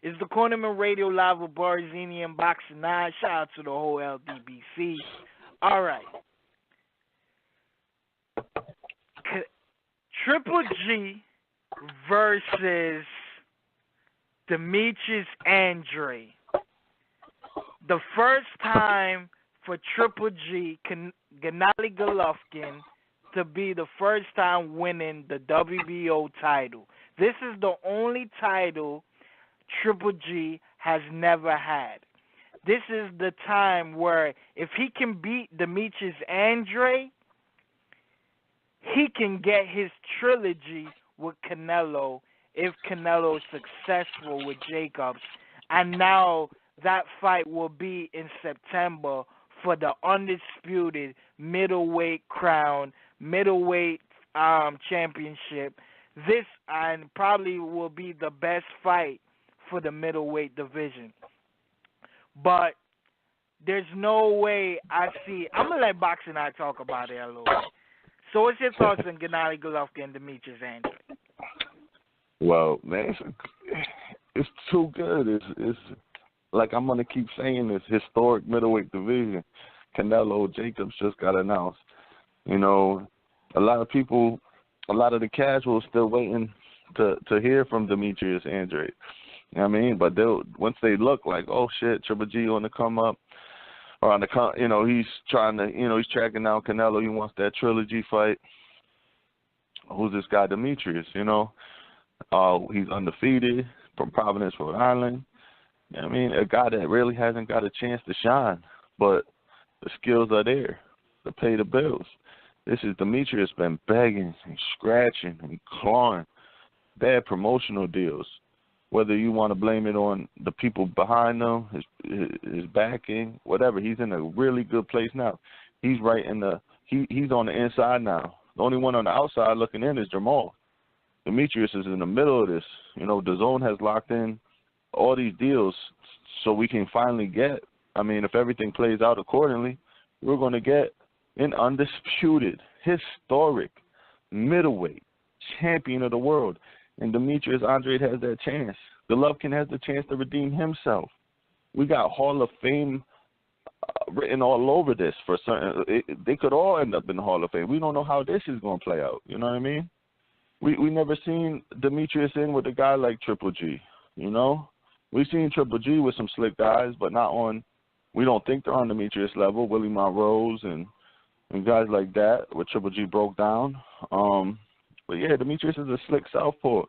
It's the Cornermen Radio Live with Barzini and Boxing 9. Shout out to the whole LDBC. All right. Triple G versus Demetrius Andrade. The first time for Triple G, Gennady Golovkin, to be the first time winning the WBO title. This is the only title Triple G has never had. This is the time where if he can beat Demetrius Andrade, he can get his trilogy with Canelo if Canelo is successful with Jacobs. And now that fight will be in September for the undisputed middleweight crown, middleweight championship. This and probably will be the best fight for the middleweight division. But there's no way I see. I'm going to let Boxing I talk about it a little bit. So what's your thoughts on Gennady Golovkin and Demetrius Andrade? Well, man, it's too good. It's like I'm going to keep saying this historic middleweight division. Canelo, Jacobs just got announced. You know, a lot of people, a lot of the casuals still waiting to hear from Demetrius Andrade. You know what I mean? But once they look like, oh, shit, Triple G on the come up, or on the, you know, he's trying to, you know, he's tracking down Canelo. He wants that trilogy fight. Who's this guy, Demetrius, you know? He's undefeated from Providence, Rhode Island. You know what I mean? A guy that really hasn't got a chance to shine, but the skills are there to pay the bills. This is Demetrius been begging and scratching and clawing, bad promotional deals. Whether you want to blame it on the people behind him, his backing, whatever, he's in a really good place now. He's right in the he's on the inside now. The only one on the outside looking in is JERMALL. Demetrius is in the middle of this. You know, DAZN has locked in all these deals so we can finally get, I mean, if everything plays out accordingly, we're going to get an undisputed, historic middleweight champion of the world. And Demetrius Andrade has that chance. Golovkin has the chance to redeem himself. We got Hall of Fame written all over this. For certain, they could all end up in the Hall of Fame. We don't know how this is going to play out. You know what I mean? We never seen Demetrius in with a guy like Triple G. You know, we've seen Triple G with some slick guys, but not on. We don't think they're on Demetrius level. Willie Monroe's and guys like that, where Triple G broke down. But yeah, Demetrius is a slick southpaw.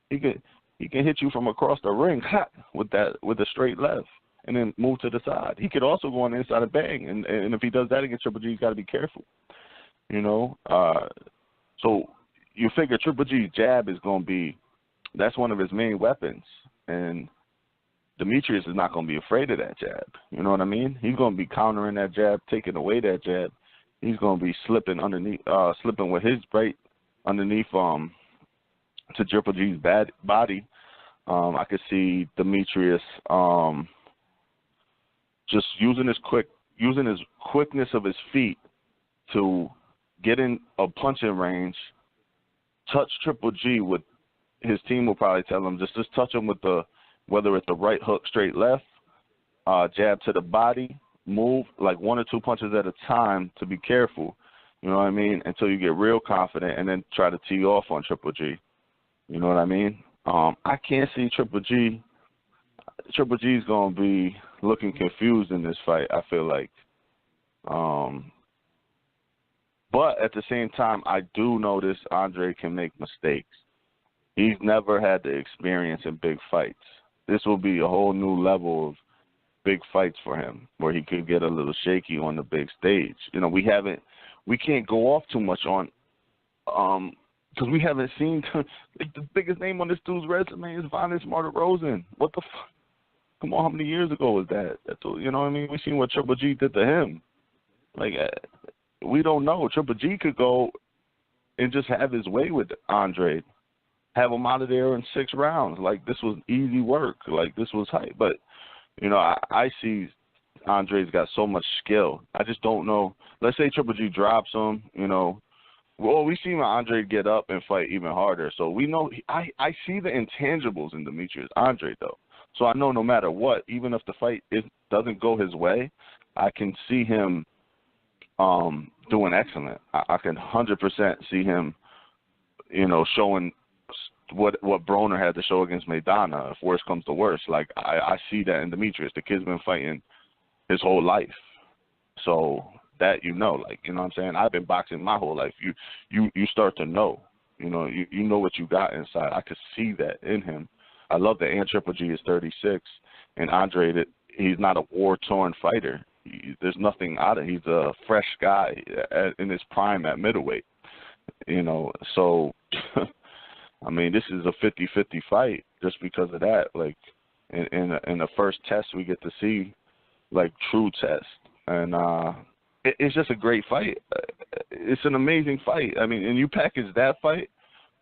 He can hit you from across the ring with a straight left and then move to the side. He could also go on the inside and bang. And if he does that against Triple G, he's got to be careful. You know, so you figure Triple G's jab is going to be, that's one of his main weapons. And Demetrius is not going to be afraid of that jab. You know what I mean? He's going to be countering that jab, taking away that jab. He's going to be slipping underneath, slipping with his right underneath to Triple G's body. I could see Demetrius just using his quickness of his feet to get in a punching range, touch Triple G with his team will probably tell him just touch him with whether it's the right hook straight left, jab to the body, move like one or two punches at a time to be careful. You know what I mean? Until you get real confident and then try to tee off on Triple G. You know what I mean? I can't see Triple G. Triple G's going to be looking confused in this fight, I feel like. But at the same time, I do notice Andre can make mistakes. He's never had the experience in big fights. This will be a whole new level of big fights for him where he could get a little shaky on the big stage. You know, we can't go off too much on because we haven't seen like, the biggest name on this dude's resume is Vanes Martirosyan. What the fuck? Come on, how many years ago was that? You know what I mean? We seen what Triple G did to him. Like, we don't know. Triple G could go and just have his way with Andre, have him out of there in 6 rounds. Like, this was easy work. Like, this was hype. But, you know, I see Andre's got so much skill. I just don't know. Let's say Triple G drops him, you know. Well, we seen Andre get up and fight even harder. So we know I see the intangibles in Demetrius Andrade, though. So I know no matter what, even if the fight doesn't go his way, I can see him doing excellent. I can 100% see him, you know, showing what Broner had to show against Maidana, if worse comes to worse. Like, I see that in Demetrius. The kid's been fighting his whole life. So that, you know, like, you know what I'm saying? I've been boxing my whole life. You start to know. You know, you know what you got inside. I could see that in him. I love that Triple G is 36, and Andrade, he's not a war-torn fighter. There's nothing out of it. He's a fresh guy in his prime at middleweight. You know, so, I mean, this is a 50-50 fight just because of that. Like, in the first test we get to see, like, true test. And it's just a great fight. It's an amazing fight. I mean, and you package that fight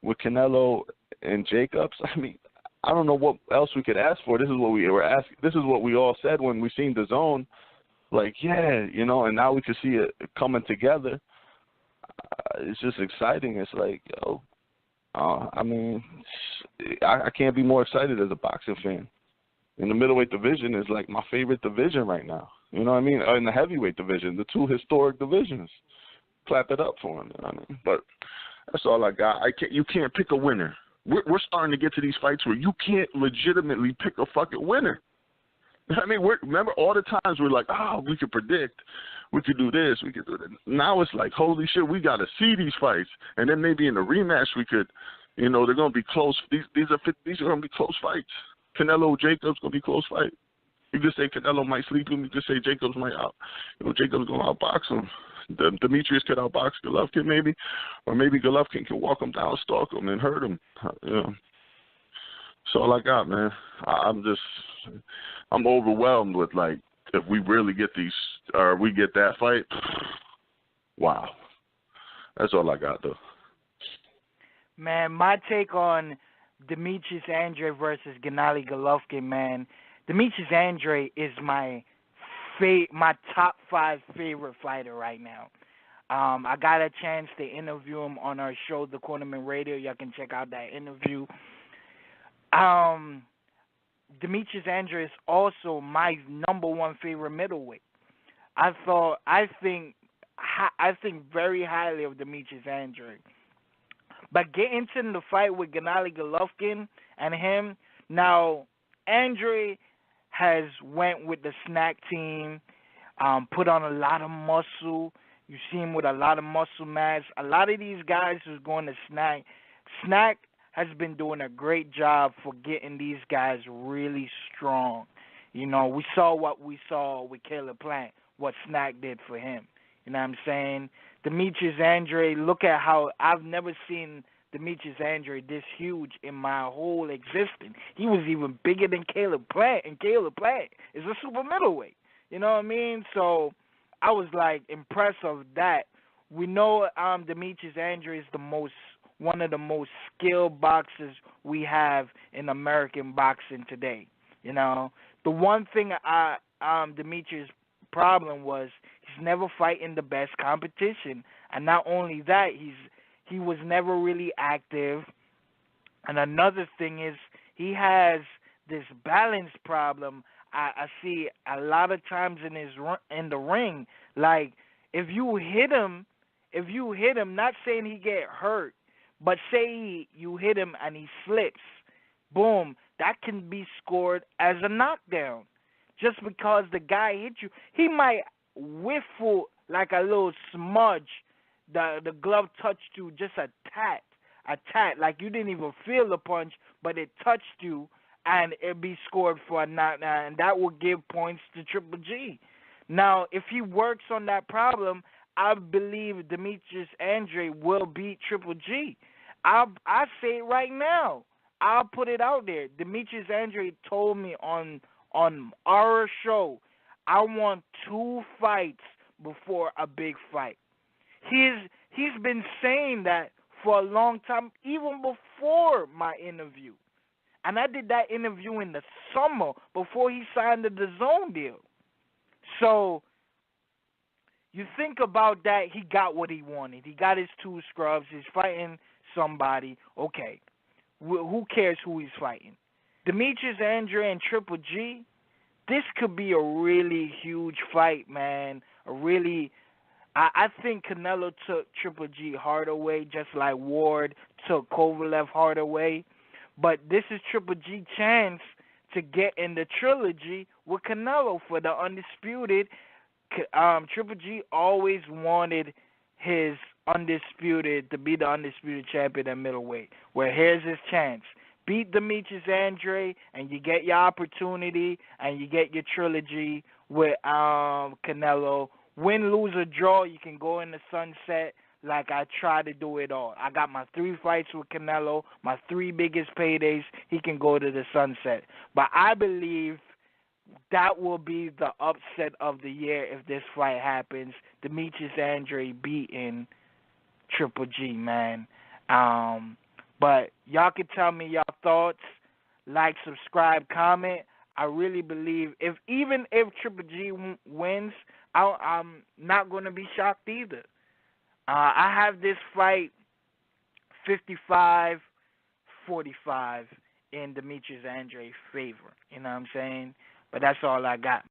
with Canelo and Jacobs, I mean, I don't know what else we could ask for. This is what we were asking. This is what we all said when we seen the zone. Like, yeah, you know, and now we can see it coming together. It's just exciting. It's like, yo, I mean, I can't be more excited as a boxing fan. And the middleweight division is like my favorite division right now. You know what I mean? In the heavyweight division, the two historic divisions. Clap it up for them. You know what I mean? But that's all I got. You can't pick a winner. We're starting to get to these fights where you can't legitimately pick a fucking winner. I mean, remember all the times we're like, oh, we could predict, we could do this, we could do that. Now it's like, holy shit, we got to see these fights, and then maybe in the rematch we could, you know, they're going to be close. These are going to be close fights. Canelo Jacobs going to be close fight. You could say Canelo might sleep him. You could say Jacobs might Jacobs going to outbox him. Demetrius could outbox Golovkin maybe, or maybe Golovkin can walk him down, stalk him, and hurt him. You know. That's all I got, man. I'm overwhelmed with, like, if we really get these, or we get that fight, wow. That's all I got, though. Man, my take on Demetrius Andrade versus Gennady Golovkin, man. Demetrius Andrade is my top 5 favorite fighter right now. I got a chance to interview him on our show, The Cornermen Radio. Y'all can check out that interview. Demetrius Andrade is also my number 1 favorite middleweight. I think very highly of Demetrius Andrade. But getting into the fight with Gennady Golovkin and him, now Andrade has went with the snack team, put on a lot of muscle. You see him with a lot of muscle mass. A lot of these guys who's going to Snack has been doing a great job for getting these guys really strong. You know, we saw what we saw with Caleb Plant, what Snack did for him. You know what I'm saying? Demetrius Andrade, look at how I've never seen Demetrius Andrade this huge in my whole existence. He was even bigger than Caleb Plant, and Caleb Plant is a super middleweight. You know what I mean? So I was, like, impressed of that. We know Demetrius Andrade is one of the most skilled boxers we have in American boxing today. You know, the one thing Demetrius' problem was he's never fighting the best competition, and not only that, he was never really active. And another thing is he has this balance problem. I see a lot of times in the ring, like if you hit him, not saying he get hurt, but say you hit him and he slips, boom, that can be scored as a knockdown. Just because the guy hit you, he might whiffle like a little smudge. The glove touched you just a tat, like you didn't even feel the punch, but it touched you, and it'd be scored for a knockdown, and that will give points to Triple G. Now, if he works on that problem, I believe Demetrius Andrade will beat Triple G. I say it right now. I'll put it out there. Demetrius Andrade told me on our show, I want 2 fights before a big fight. He's been saying that for a long time, even before my interview. And I did that interview in the summer before he signed the DAZN deal. So you think about that, he got what he wanted. He got his 2 scrubs. He's fighting somebody. Okay, who cares who he's fighting? Demetrius Andrade and Triple G, this could be a really huge fight, man. I think Canelo took Triple G hard away, just like Ward took Kovalev hard away. But this is Triple G chance to get in the trilogy with Canelo for the undisputed. Triple G always wanted his undisputed to be the undisputed champion at middleweight. Where here's his chance: beat Demetrius Andrade, and you get your opportunity, and you get your trilogy with Canelo. Win, lose, or draw, you can go in the sunset like I try to do it all. I got my 3 fights with Canelo, my 3 biggest paydays. He can go to the sunset. But I believe that will be the upset of the year if this fight happens. Demetrius Andrade beating Triple G, man. But y'all can tell me your thoughts. Like, subscribe, comment. I really believe even if Triple G wins, I'm not going to be shocked either. I have this fight 55-45 in Demetrius Andrade's favor. You know what I'm saying? But that's all I got.